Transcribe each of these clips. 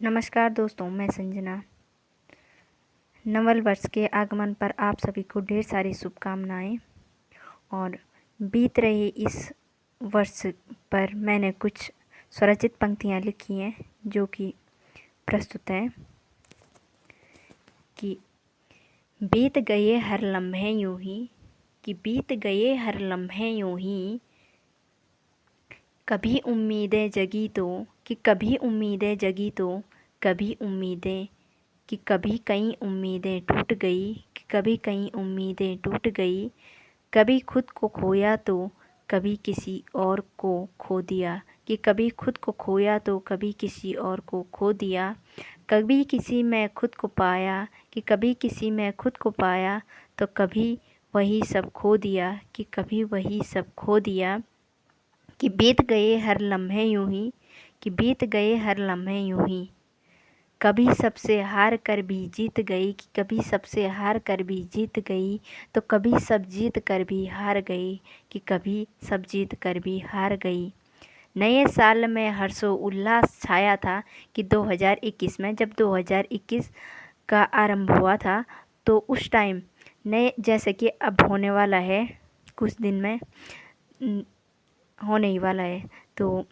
नमस्कार दोस्तों, मैं संजना। नवल वर्ष के आगमन पर आप सभी को ढेर सारी शुभकामनाएं। और बीत रहे इस वर्ष पर मैंने कुछ स्वरचित पंक्तियां लिखी हैं जो कि प्रस्तुत हैं कि बीत गए हर लम्हे यूं ही, कि बीत गए हर लम्हे यूं ही, कभी उम्मीदें जगी तो, कि कभी उम्मीदें जगी तो, कभी उम्मीदें, कि कभी कई उम्मीदें टूट गई, कि कभी कई उम्मीदें टूट गई, कभी खुद को खोया तो कभी किसी और को खो दिया, कि कभी खुद को खोया तो कभी किसी और को खो दिया, कभी किसी में खुद को पाया, कि कभी किसी में खुद को पाया, तो कभी वही सब खो दिया, कि कभी वही सब खो दिया, कि बीत गए हर लम्हे यूं ही, कि बीत गए हर लम्हे यूं ही, कभी सबसे हार कर भी जीत गई, कि कभी सबसे हार कर भी जीत गई, तो कभी सब जीत कर भी हार गई, कि कभी सब जीत कर भी हार गई। नए साल में हर्षो उल्लास छाया था, कि 2021 में, जब 2021 का आरंभ हुआ था तो उस टाइम नए, जैसे कि अब होने वाला है कुछ दिन में, होने ही वाला है, तो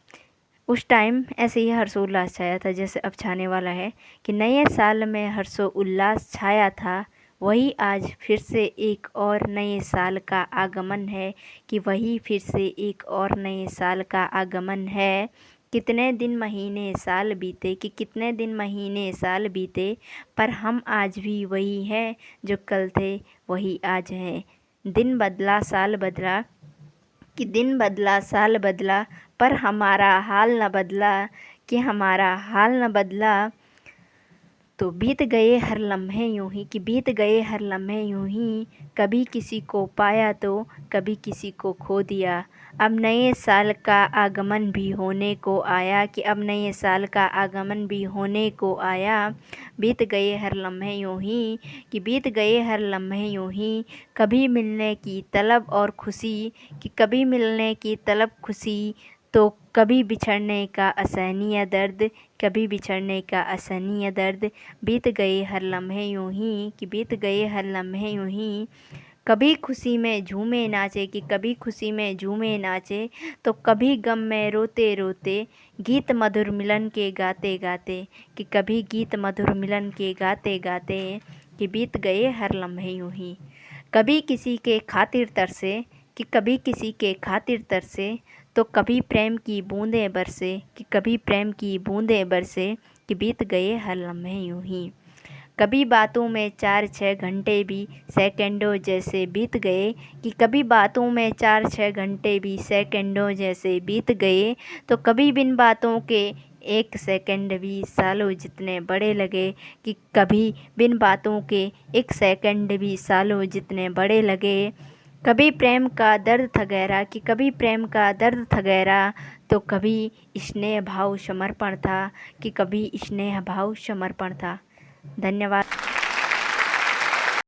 उस टाइम ऐसे ही हर्षोल्लास छाया था जैसे अब छाने वाला है, कि नए साल में हर्षोल्लास छाया था, वही आज फिर से एक और नए साल का आगमन है, कि वही फिर से एक और नए साल का आगमन है। कितने दिन महीने साल बीते, कि कितने दिन महीने साल बीते, पर हम आज भी वही हैं जो कल थे वही आज हैं। दिन बदला साल बदला, कि दिन बदला साल बदला, पर हमारा हाल न बदला, कि हमारा हाल न बदला। तो बीत गए हर लम्हे यूं ही, कि बीत गए हर लम्हे यूं ही, कभी किसी को पाया तो कभी किसी को खो दिया। अब नए साल का आगमन भी होने को आया, कि अब नए साल का आगमन भी होने को आया। बीत गए हर लम्हे यूं ही, कि बीत गए हर लम्हे यूं ही, कभी मिलने की तलब और खुशी, कि कभी मिलने की तलब खुशी, तो कभी बिछड़ने का असहनीय दर्द, कभी बिछड़ने का असहनीय दर्द। बीत गए हर लम्हे यूं ही, कि बीत गए हर लम्हे यूं ही, कभी खुशी में झूमे नाचे, कि कभी खुशी में झूमे नाचे, तो कभी गम में रोते रोते, गीत मधुर मिलन के गाते गाते, कि कभी गीत मधुर मिलन के गाते गाते, कि बीत गए हर लम्हे यूं ही। कभी किसी के खातिर तरसे, कि कभी किसी के खातिर तरसे, तो कभी प्रेम की बूंदें बरसे, कि कभी प्रेम की बूंदें बरसे, कि बीत गए हर लम्हे यूं ही। कभी बातों में 4-6 घंटे भी सेकंडों जैसे बीत गए, कि कभी बातों में 4-6 घंटे भी सेकंडों जैसे बीत गए, तो कभी बिन बातों के 1 सेकंड भी सालों जितने बड़े लगे, कि कभी बिन बातों के 1 सेकंड भी सालों जितने बड़े लगे। कभी प्रेम का दर्द था गहरा, कि कभी प्रेम का दर्द था गहरा, तो कभी स्नेह भाव समर्पण था, कि कभी स्नेह भाव समर्पण था। धन्यवाद।